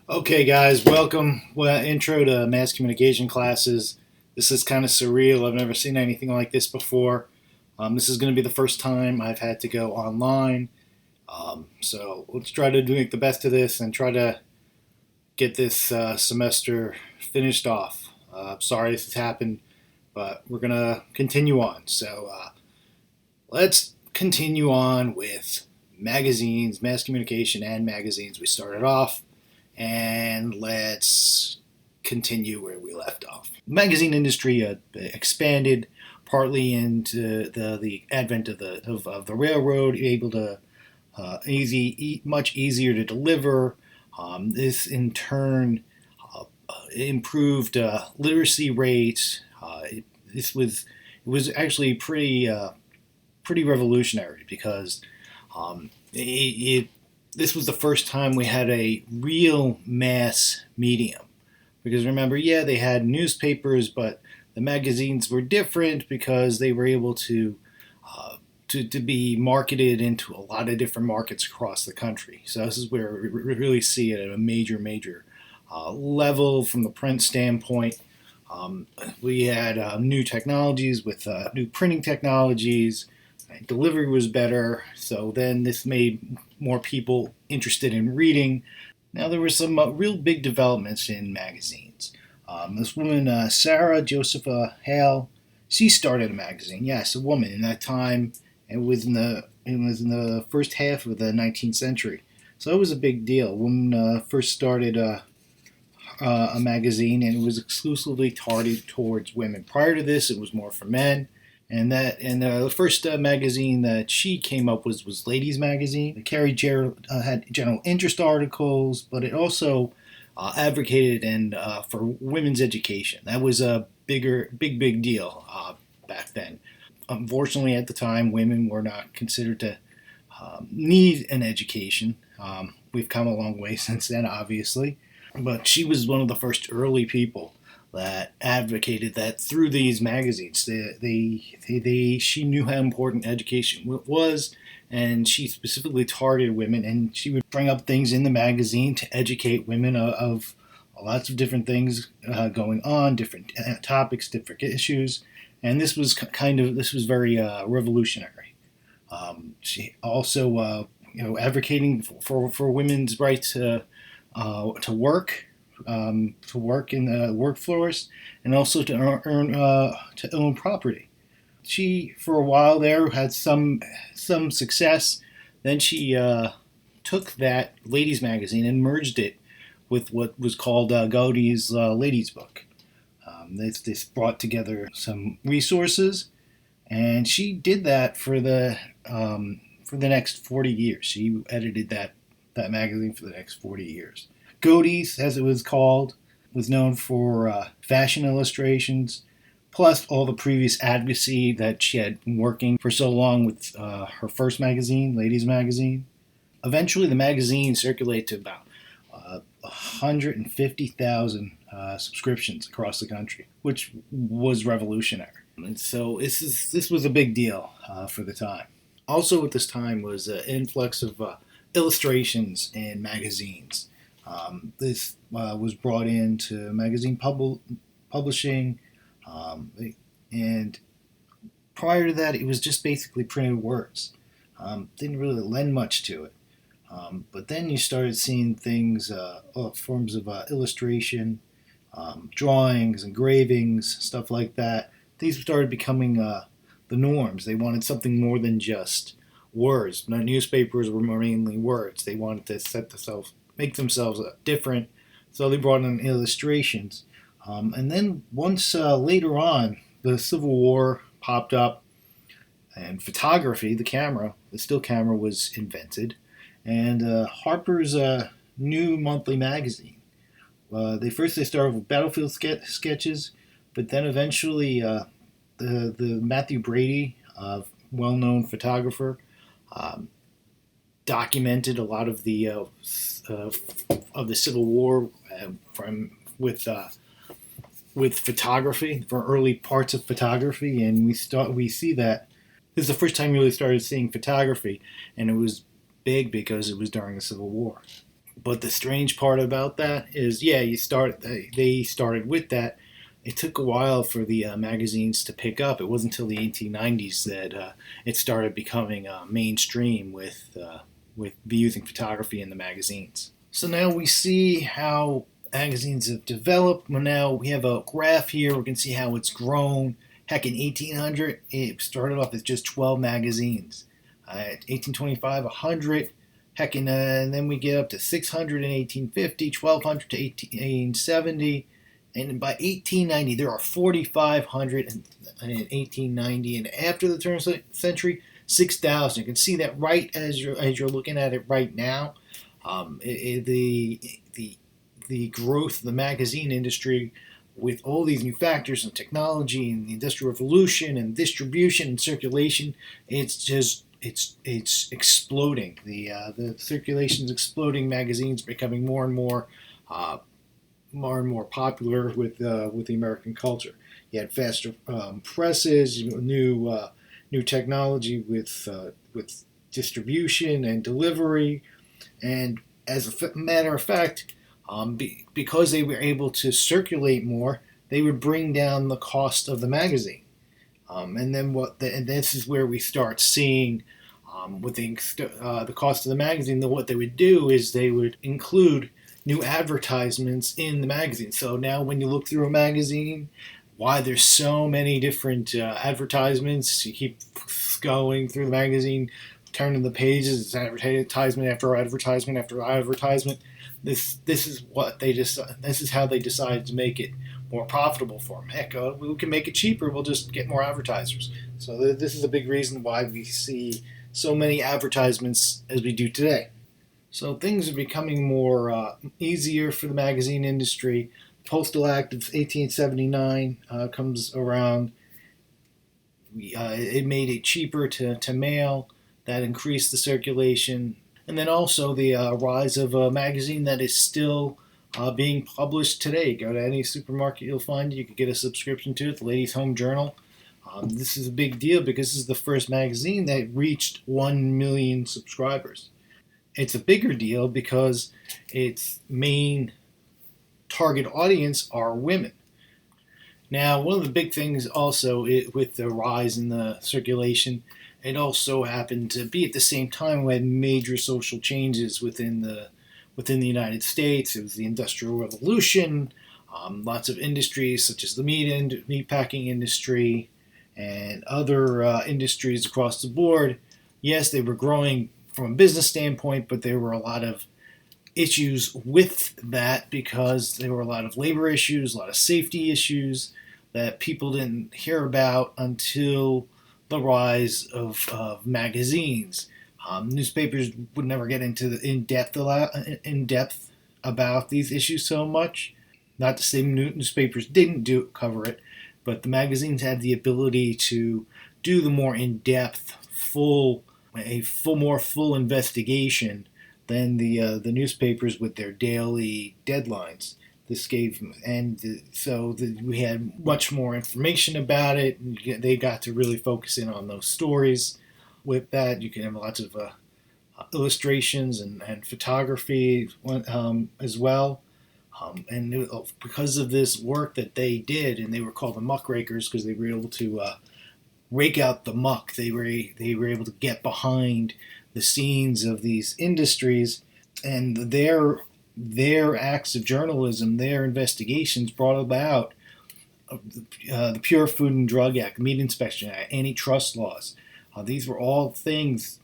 Okay, guys, welcome. Intro to mass communication classes. This is kind of surreal. I've never seen anything like this before. This is going to be the first time I've had to go online. So let's try to make the best of this and try to get this semester finished off. Sorry this has happened, but we're going to continue on. So let's continue on with magazines, mass communication, and magazines. We started off and let's continue where we left off. The magazine industry expanded partly into the advent of the railroad, able to much easier to deliver. This in turn improved literacy rates. It was actually pretty revolutionary because this was the first time we had a real mass medium. Because remember, yeah, they had newspapers, but the magazines were different because they were able to be marketed into a lot of different markets across the country. So this is where we really see it at a major level from the print standpoint. We had new technologies with new printing technologies. Delivery was better, so then this made more people interested in reading. Now there were some real big developments in magazines. This woman, Sarah Josepha Hale, she started a magazine. Yes, a woman in that time. It was in the first half of the 19th century, so it was a big deal. A woman first started a magazine, and it was exclusively targeted towards women. Prior to this, it was more for men. The first magazine that she came up with was Ladies Magazine. It had general interest articles, but it also advocated for women's education. That was a big deal back then. Unfortunately, at the time, women were not considered to need an education. We've come a long way since then, obviously, but she was one of the first early people that advocated that through these magazines. She knew how important education was, and she specifically targeted women, and she would bring up things in the magazine to educate women of lots of different things going on, different topics, different issues, and this was very revolutionary. She also, advocating for women's right to work, to work in the workforce, and also to own property. She, for a while there, had some success. Then she took that ladies magazine and merged it with what was called Godey's Ladies Book. This brought together some resources, and she did that for the next 40 years. She edited that magazine for the next 40 years. Godey's, as it was called, was known for fashion illustrations, plus all the previous advocacy that she had been working for so long with her first magazine, Ladies Magazine. Eventually, the magazine circulated to about 150,000 subscriptions across the country, which was revolutionary. And so this was a big deal for the time. Also at this time was an influx of illustrations in magazines. This was brought into magazine publishing, and prior to that, it was just basically printed words. Didn't really lend much to it. But then you started seeing things, forms of illustration, drawings, engravings, stuff like that. These started becoming the norms. They wanted something more than just words. Newspapers were mainly words. They wanted to make themselves different, so they brought in illustrations. And then once later on, the Civil War popped up, and photography, the still camera, was invented, and Harper's new monthly magazine. They started with battlefield sketches, but then eventually the Matthew Brady, well-known photographer, documented a lot of the Civil War with photography, for early parts of photography, and we see that this is the first time we really started seeing photography, and it was big because it was during the Civil War. But the strange part about that is, yeah, they started with that. It took a while for the magazines to pick up. It wasn't until the 1890s that it started becoming mainstream with using photography in the magazines. So now we see how magazines have developed. Well, now we have a graph here. We can see how it's grown. Heck, in 1800, it started off as just 12 magazines. 1825, 100. Heck, and then we get up to 600 in 1850, 1200 to 1870. And by 1890, there are 4,500 in 1890. And after the turn of the century, 6,000. You can see that right as you're looking at it right now. The growth of the magazine industry with all these new factors and technology and the industrial revolution and distribution and circulation, it's exploding. The circulation is exploding. Magazines are becoming more and more popular with the American culture. You had faster presses, new technology with distribution and delivery, and as a matter of fact, because they were able to circulate more, they would bring down the cost of the magazine. And then and this is where we start seeing with the cost of the magazine. What they would do is they would include new advertisements in the magazine. So now when you look through a magazine, why there's so many different advertisements, you keep going through the magazine, turning the pages, it's advertisement after advertisement after advertisement. This is what they decide. This is how they decided to make it more profitable for them. Heck, we can make it cheaper. We'll just get more advertisers. So this is a big reason why we see so many advertisements as we do today. So things are becoming more easier for the magazine industry. Postal Act of 1879 comes around. It made it cheaper to mail. That increased the circulation. And then also the rise of a magazine that is still being published today. Go to any supermarket, you'll find it. You can get a subscription to it, the Ladies' Home Journal. This is a big deal because this is the first magazine that reached 1 million subscribers. It's a bigger deal because its main target audience are women. Now, one of the big things also with the rise in the circulation, it also happened to be at the same time we had major social changes within the United States. It was the Industrial Revolution, lots of industries such as the meat packing industry and other industries across the board. Yes, they were growing from a business standpoint, but there were a lot of issues with that because there were a lot of labor issues, a lot of safety issues that people didn't hear about until the rise of magazines. Newspapers would never get into the in depth about these issues so much. Not to say newspapers didn't cover it, but the magazines had the ability to do the more in-depth, more full investigation than the newspapers with their daily deadlines. This gave, we had much more information about it. And they got to really focus in on those stories. With that, you can have lots of illustrations and photography as well. Because of this work that they did, and they were called the muckrakers because they were able to rake out the muck. They were able to get behind the scenes of these industries, and their acts of journalism, their investigations brought about the Pure Food and Drug Act, Meat Inspection Act, antitrust laws. These were all things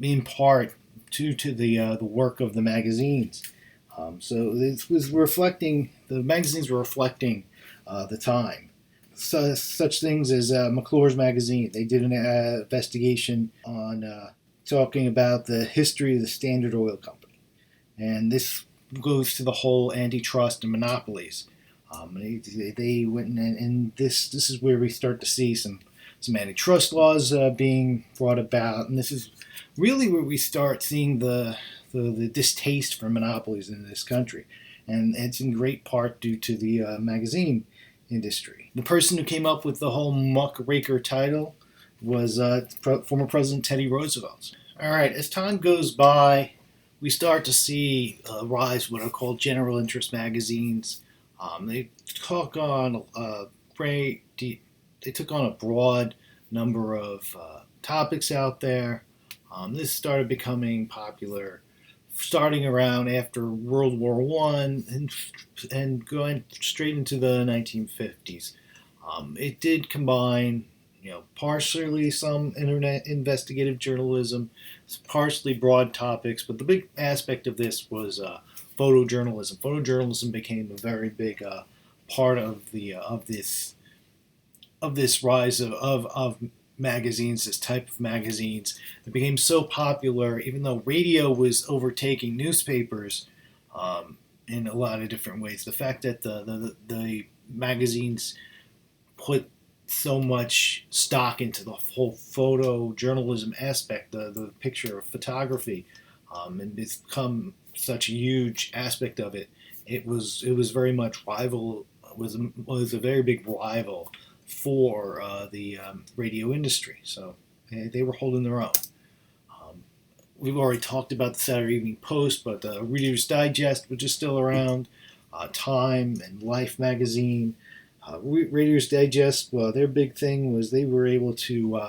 in part due to the work of the magazines. So this was reflecting, the magazines were reflecting the time. So, such things as McClure's magazine, they did an investigation on talking about the history of the Standard Oil Company. And this goes to the whole antitrust and monopolies. They went and this is where we start to see some antitrust laws being brought about, and this is really where we start seeing the distaste for monopolies in this country, and it's in great part due to the magazine industry. The person who came up with the whole muckraker title was former President Teddy Roosevelt. All right, as time goes by, we start to see a rise of what are called general interest magazines. They took on great, they took on a broad number of topics out there. This started becoming popular starting around after World War One and going straight into the 1950s. It did combine, partially some internet investigative journalism, partially broad topics, but the big aspect of this was photojournalism. Photojournalism became a very big part of the of this rise of magazines, this type of magazines. It became so popular, even though radio was overtaking newspapers in a lot of different ways. The fact that the magazines put so much stock into the whole photojournalism aspect, the picture of photography, and it's become such a huge aspect of it. It was very much rival was a very big rival for the radio industry. So they were holding their own. We've already talked about the Saturday Evening Post, but Reader's Digest, which is still around, Time and Life magazine. Reader's Digest, well, their big thing was they were able to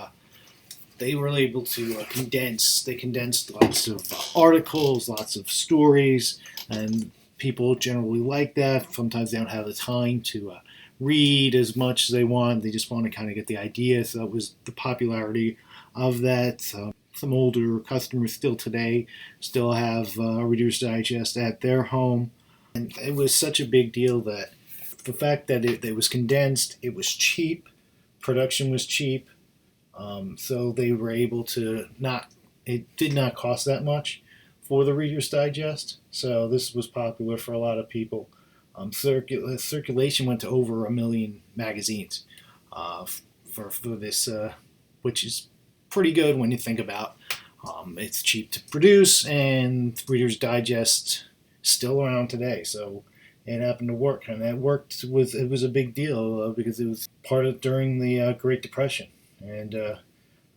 condense. They condensed lots of articles, lots of stories, and people generally like that. Sometimes they don't have the time to read as much as they want. They just want to kind of get the idea. So that was the popularity of that. Some older customers still today still have Reader's Digest at their home. And it was such a big deal that the fact that it was condensed, it was cheap, production was cheap, so they were able to not, it did not cost that much for the Reader's Digest. So this was popular for a lot of people. Circulation went to over 1 million magazines for this, which is pretty good when you think about. It's cheap to produce, and Reader's Digest still around today. So it happened to work, and it was a big deal because it was part of during the Great Depression and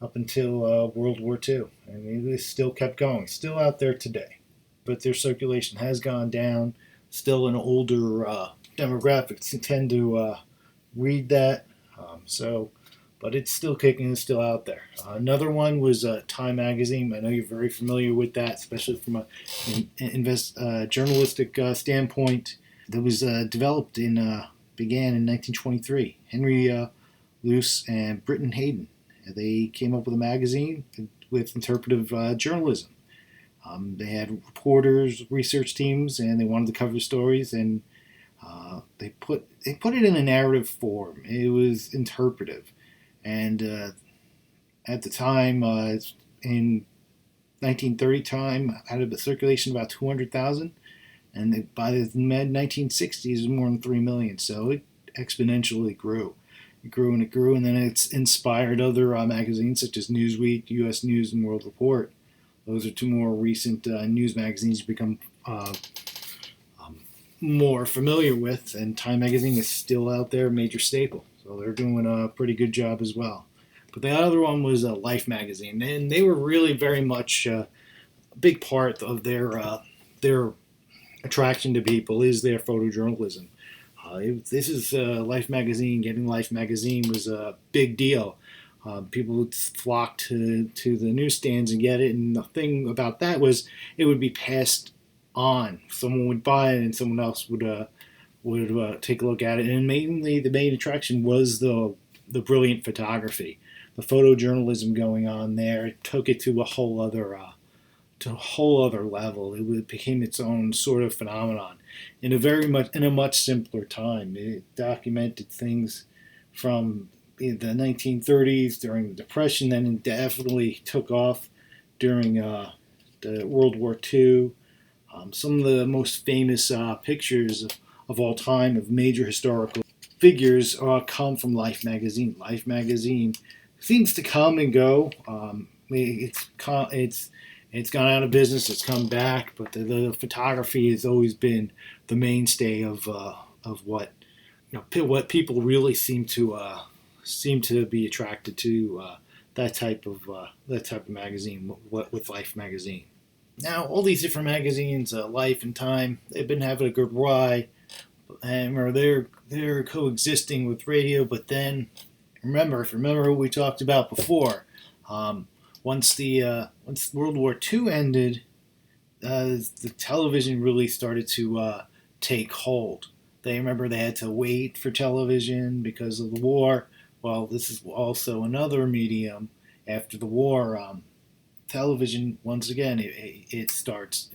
up until World War II, and it still kept going, still out there today. But their circulation has gone down. Still, an older demographics tend to read that. But it's still kicking. It's still out there. Another one was Time magazine. I know you're very familiar with that, especially from a journalistic standpoint. That was began in 1923. Henry Luce and Britton Hayden. They came up with a magazine with interpretive journalism. They had reporters, research teams, and they wanted to cover stories, and they put it in a narrative form. It was interpretive, and at the time, in 1930 time, out of a circulation of about 200,000, and by the mid 1960s, it was more than 3 million. So it exponentially grew. It grew and it grew, and then it's inspired other magazines such as Newsweek, U.S. News, and World Report. Those are two more recent news magazines you become more familiar with, and Time magazine is still out there, major staple. So they're doing a pretty good job as well. But the other one was Life magazine, and they were really very much a big part of their attraction to people is their photojournalism. This is Life magazine. Getting Life magazine was a big deal. People would flock to the newsstands and get it, and the thing about that was it would be passed on. Someone would buy it, and someone else would take a look at it. And mainly, the main attraction was the brilliant photography, the photojournalism going on there. It took it to a whole other level. It became its own sort of phenomenon in a much simpler time. It documented things from the 1930s during the Depression, then it definitely took off during the World War II. Some of the most famous pictures of all time of major historical figures come from Life magazine. Life magazine seems to come and go. It's gone out of business. It's come back, but the photography has always been the mainstay of what what people really seem to be attracted to that type of magazine with Life magazine. Now, all these different magazines, Life and Time, they've been having a good ride, and or they're coexisting with radio. But then, if you remember what we talked about before, um, once World War II ended, the television really started to take hold. They remember they had to wait for television because of the war. Well, this is also another medium after the war. Television, once again, it starts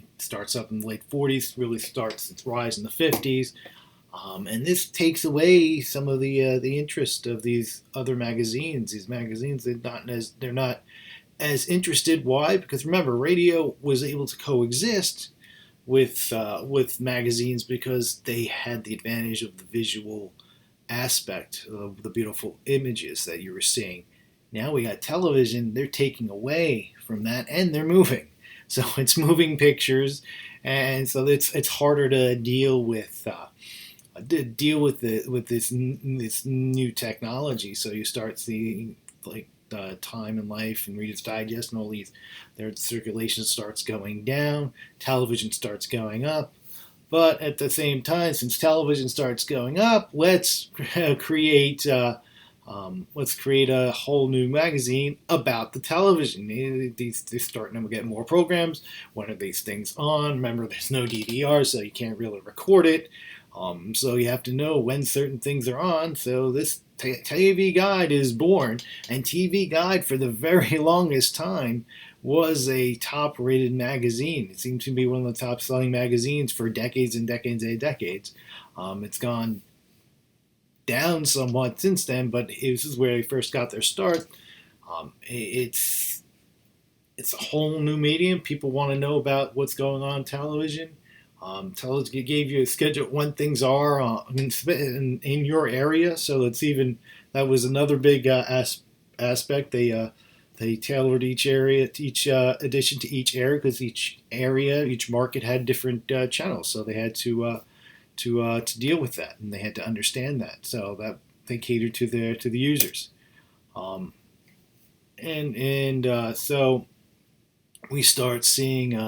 up in the late 40s, really starts its rise in the 50s, and this takes away some of the interest of these other magazines. These magazines, they're not as interested. Why? Because remember, radio was able to coexist with magazines because they had the advantage of the visual aspect of the beautiful images that you were seeing. Now we got television; they're taking away from that, and they're moving. So it's moving pictures, and so it's harder to deal with this new technology. So you start seeing like Time and Life and Reader's Digest and all these, their circulation starts going down, television starts going up. But at the same time, since television starts going up, create let's create a whole new magazine about the television. They're starting to get more programs. When are these things on? Remember, there's no DVR, so you can't really record it. So you have to know when certain things are on. So this TV Guide is born, and TV Guide for the very longest time was a top-rated magazine. It seemed to be one of the top-selling magazines for decades and decades and decades. It's gone down somewhat since then, but this is where they first got their start. It's a whole new medium. People want to know about what's going on television. Television gave you a schedule when things are in your area, so that was another big aspect. They tailored each area, each edition to each area because each market had different channels, so they had to deal with that, and they had to understand that. So that they catered to the users, and so we start seeing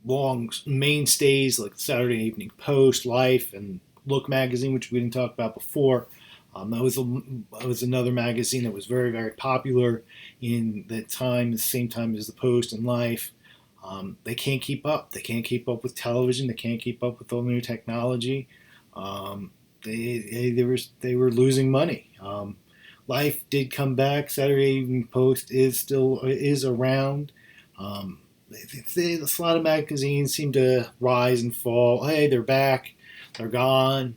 long mainstays like Saturday Evening Post, Life, and Look magazine, which we didn't talk about before. That was another magazine that was very, very popular in the same time as the Post and Life. They can't keep up. They can't keep up with television. They can't keep up with all the new technology. They were losing money. Life did come back. Saturday Evening Post is around. A lot of magazines seem to rise and fall. Hey, they're back. They're gone.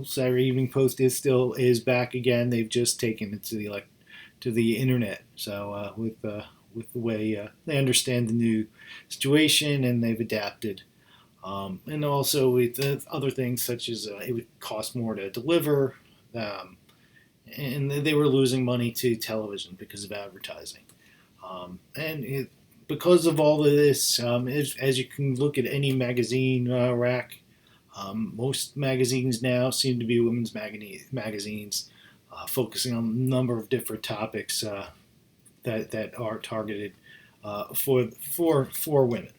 Saturday Evening Post is back again. They've just taken it to the internet. So with the way they understand the new situation and they've adapted. And also with other things such as it would cost more to deliver, and they were losing money to television because of advertising. Because of all of this, as you can look at any magazine rack, most magazines now seem to be women's magazines, focusing on a number of different topics that are targeted for women.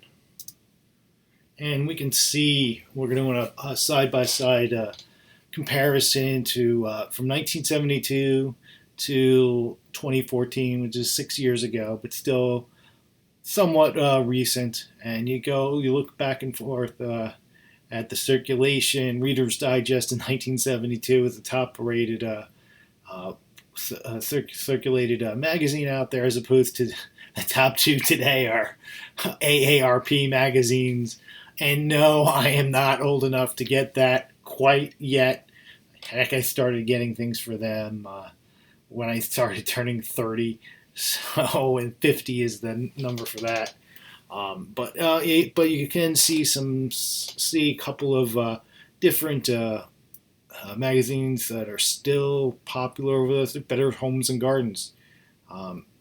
And we can see we're doing a side by side comparison to from 1972 to 2014, which is 6 years ago, but still somewhat recent. And you look back and forth at the circulation. Reader's Digest in 1972 was the top-rated circulated magazine out there, as opposed to the top two today are AARP magazines. And no, I am not old enough to get that quite yet. Heck, I started getting things for them when I started turning 30. So, and 50 is the number for that. But you can see a couple of different magazines that are still popular over those. Better Homes and Gardens.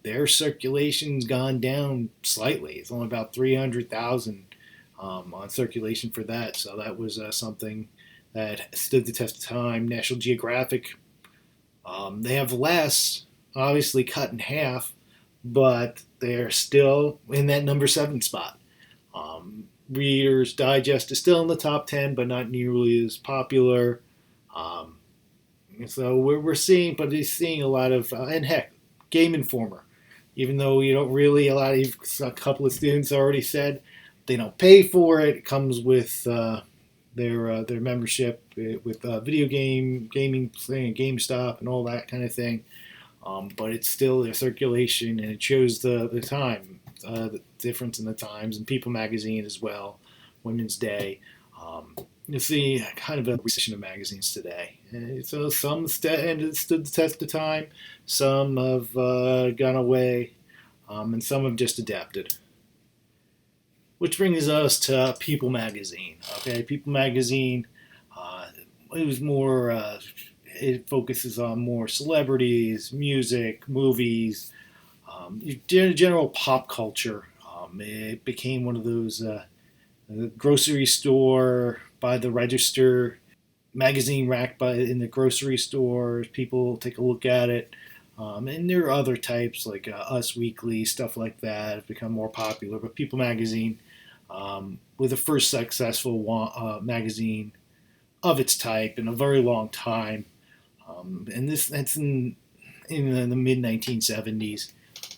Their circulation's gone down slightly. It's only about 300,000 on circulation for that. So that was something that stood the test of time. National Geographic, they have less, obviously cut in half, but they're still in that number 7 spot. Reader's Digest is still in the top 10, but not nearly as popular. Um, so we're seeing, but he's seeing a lot of, and heck, Game Informer. Even though you don't really, a couple of students already said they don't pay for it. It comes with their membership with video gaming thing, GameStop, and all that kind of thing. But it's still their circulation, and it shows the time, the difference in the times, and People Magazine as well, Women's Day. You see kind of a recession of magazines today. And so some stood the test of time, some have gone away, and some have just adapted. Which brings us to People Magazine. Okay, People Magazine, uh, it was more, it focuses on more celebrities, music, movies, general pop culture. It became one of those grocery store by the register magazine rack by in the grocery stores. People take a look at it. And there are other types like Us Weekly, stuff like that, have become more popular. But People Magazine, was the first successful magazine of its type in a very long time. And that's in the mid 1970s.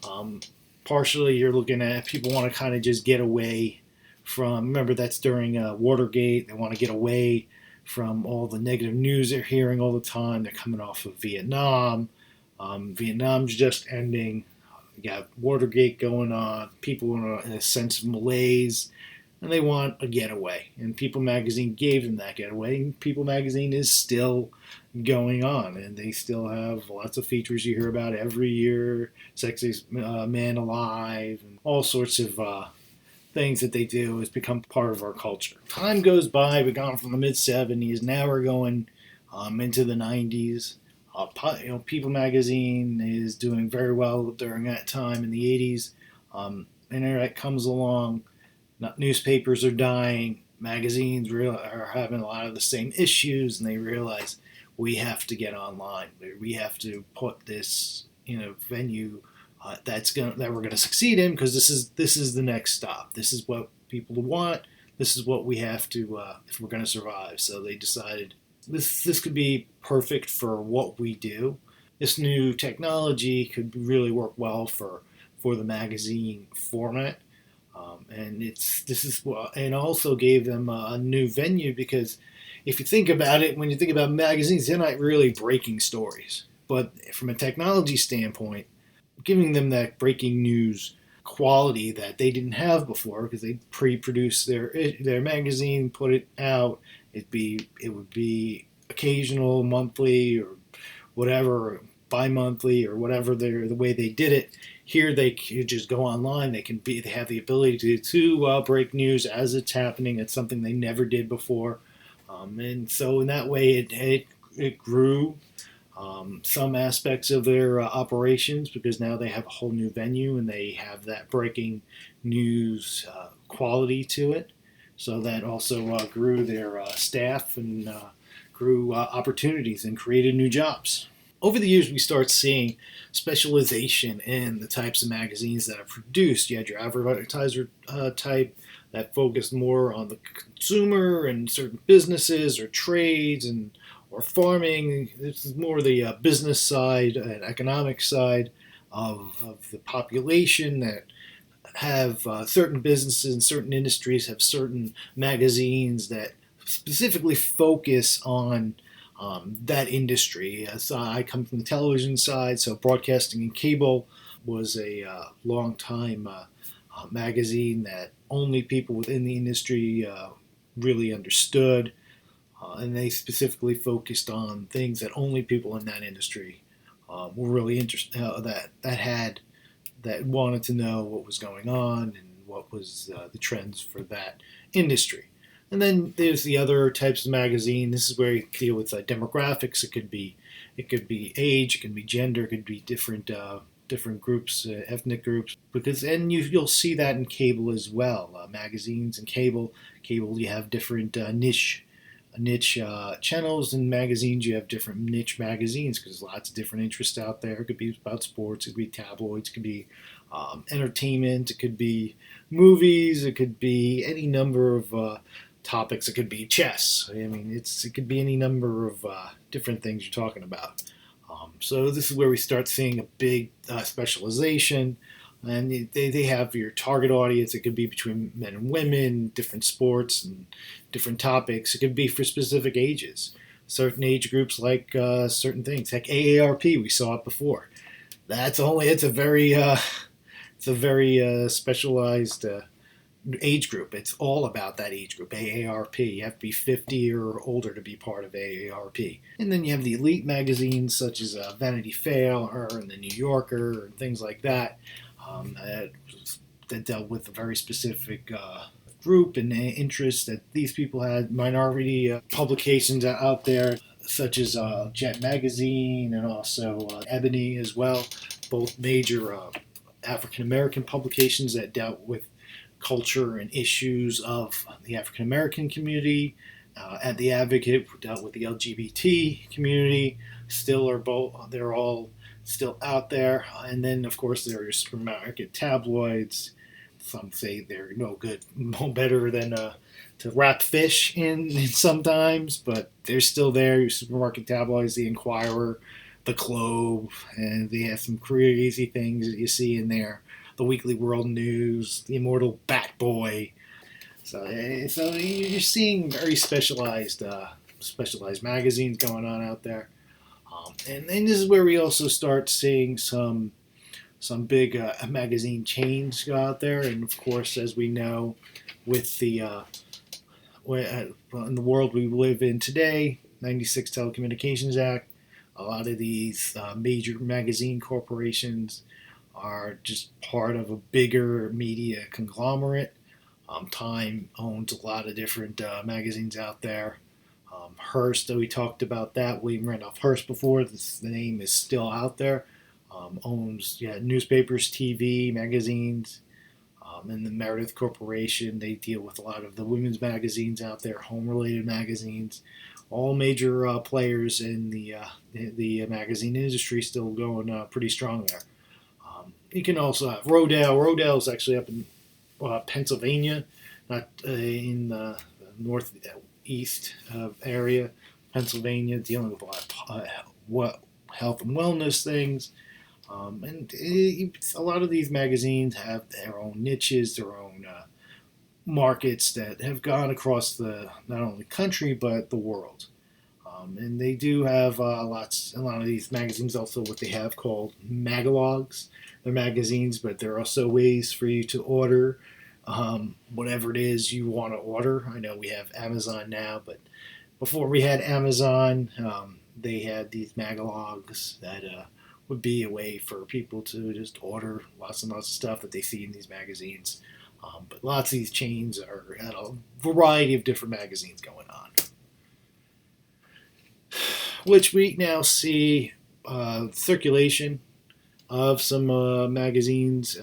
Um, Partially, you're looking at people want to kind of just get away from. Remember, that's during Watergate. They want to get away from all the negative news they're hearing all the time. They're coming off of Vietnam. Vietnam's just ending. You got Watergate going on. People in a sense of malaise, and they want a getaway. And People Magazine gave them that getaway. And People Magazine is still going on, and they still have lots of features you hear about every year. Sexiest Man Alive, and all sorts of things that they do has become part of our culture. Time goes by. We've gone from the mid 70s. Now we're going into the 90s. People Magazine is doing very well during that time in the 80s. Internet comes along. Newspapers are dying. Magazines are having a lot of the same issues, and they realize we have to get online. We have to put this in a venue that we're gonna succeed in, because this is the next stop. This is what people want. This is what we have to if we're gonna survive. So they decided this could be perfect for what we do. This new technology could really work well for the magazine format. And it's this is and also gave them a new venue, because if you think about it, when you think about magazines, they're not really breaking stories, but from a technology standpoint, giving them that breaking news quality that they didn't have before, because they pre-produced their magazine, put it out. It would be occasional, monthly, or whatever, bi-monthly, or whatever the way they did it. Here they can just go online. They have the ability to break news as it's happening. It's something they never did before, and so in that way it grew some aspects of their operations, because now they have a whole new venue and they have that breaking news quality to it. So that also grew their staff, and grew opportunities and created new jobs. Over the years, we start seeing specialization in the types of magazines that are produced. You had your advertiser type that focused more on the consumer and certain businesses or trades and or farming. This is more the business side and economic side of the population that have certain businesses and certain industries have certain magazines that specifically focus on that industry. So I come from the television side, so broadcasting and cable was a long time magazine that only people within the industry really understood, and they specifically focused on things that only people in that industry were really interested that wanted to know what was going on and what was the trends for that industry. And then there's the other types of magazine. This is where you deal with demographics. It could be age, it can be gender, it could be different groups, ethnic groups. And you'll see that in cable as well. Magazines and cable. Cable, you have different niche channels, and magazines you have different niche magazines, because there's lots of different interests out there. It could be about sports, it could be tabloids, it could be entertainment. It could be movies. It could be any number of topics. It could be chess. I mean, it could be any number of different things you're talking about. So this is where we start seeing a big specialization, and they have your target audience. It could be between men and women, different sports and different topics. It could be for specific ages. Certain age groups like certain things, like AARP. We saw it before. It's a very specialized age group. It's all about that age group, AARP. You have to be 50 or older to be part of AARP. And then you have the elite magazines such as Vanity Fair and the New Yorker and things like that that dealt with a very specific group and interest that these people had. Minority publications out there such as Jet Magazine and also Ebony as well, both major African American publications that dealt with culture and issues of the African American community. At the Advocate, who dealt with the LGBT community, they're all still out there. And then, of course, there are your supermarket tabloids. Some say they're no good, no better than to wrap fish in sometimes, but they're still there. Your supermarket tabloids, the Inquirer, the Globe, and they have some crazy things that you see in there. The Weekly World News, the Immortal Bat Boy. So you're seeing very specialized magazines going on out there, and then this is where we also start seeing some big magazine chains go out there, and of course, as we know, with the in the world we live in today, '96 Telecommunications Act, a lot of these major magazine corporations are just part of a bigger media conglomerate. Time owns a lot of different magazines out there. Hearst, we talked about that. William Randolph Hearst before. The name is still out there. Owns newspapers, TV, magazines, and the Meredith Corporation. They deal with a lot of the women's magazines out there, home-related magazines. All major players in the magazine industry still going pretty strong there. You can also have Rodale. Rodale is actually up in Pennsylvania, not in the northeast area, Pennsylvania, dealing with a lot of health and wellness things. A lot of these magazines have their own niches, their own markets that have gone across the not only country but the world. And they do have a lot of these magazines also what they have called magalogs. They're magazines, but there are also ways for you to order whatever it is you want to order. I know we have Amazon now, but before we had Amazon, they had these magalogs that would be a way for people to just order lots and lots of stuff that they see in these magazines. But lots of these chains are at a variety of different magazines going on, which we now see circulation of some magazines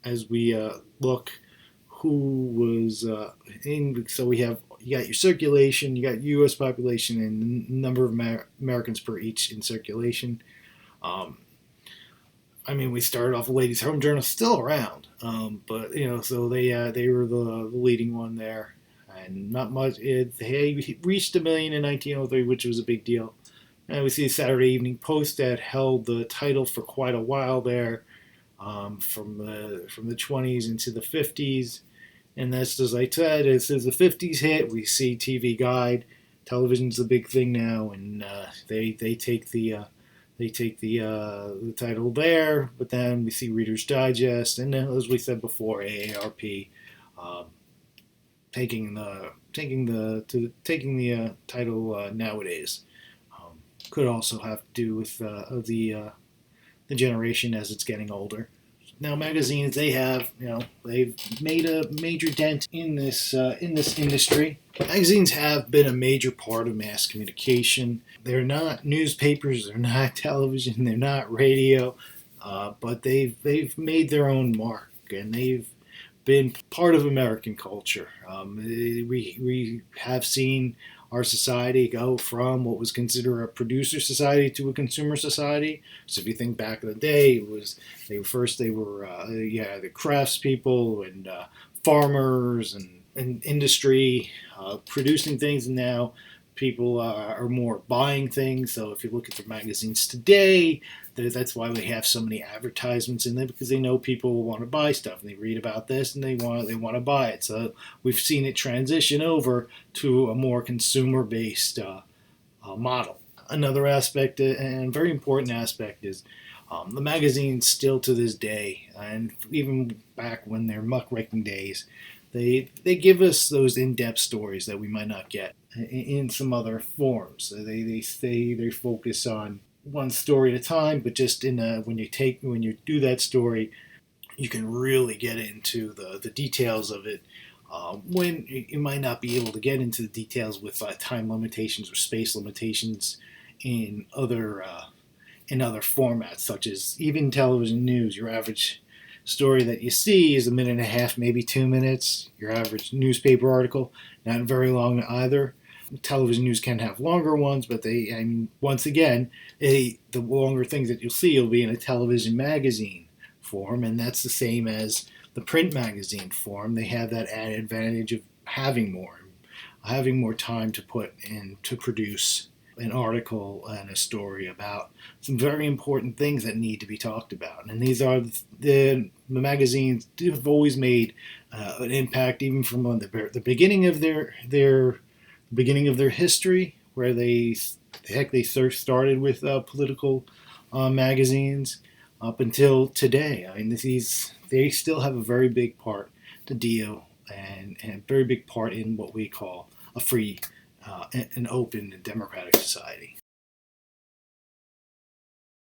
as we look who was in. So you got your circulation, you got U.S. population, and the number of Americans per each in circulation. We started off with Ladies' Home Journal, still around, but so they were the leading one there, and not much. They reached 1 million in 1903, which was a big deal. And we see the Saturday Evening Post that held the title for quite a while there, from the 20s into the 50s. And that's, as I said, as the 50s hit, we see TV Guide. Television's the big thing now, and they take the title there. But then we see Reader's Digest, and as we said before, AARP taking the title nowadays. Could also have to do with the generation as it's getting older. Now, magazines, they've made a major dent in this industry. Magazines have been a major part of mass communication. They're not newspapers, they're not television, they're not radio, but they've made their own mark, and they've been part of American culture. We have seen our society go from what was considered a producer society to a consumer society. So if you think back in the day, they were the craftspeople and farmers and industry producing things, and now people are more buying things. So if you look at the magazines today, that's why we have so many advertisements in there, because they know people will want to buy stuff and they read about this and they want to buy it. So we've seen it transition over to a more consumer based model. Another aspect, and very important aspect, is the magazines still to this day, and even back when they're muckraking days, they give us those in-depth stories that we might not get in some other forms. They focus on one story at a time, but just when you do that story, you can really get into the details of it. When you might not be able to get into the details with time limitations or space limitations in other formats, such as even television news. Your average story that you see is a minute and a half, maybe 2 minutes. Your average newspaper article, not very long either. Television news can have longer ones, but once again, the longer things that you'll see will be in a television magazine form, and that's the same as the print magazine form. They have that added advantage of having more time to put in to produce an article and a story about some very important things that need to be talked about. And these are the magazines have always made an impact, even from the beginning of their history, where they first started with political magazines up until today. I mean, they still have a very big part to deal and a very big part in what we call a free, an open and democratic society.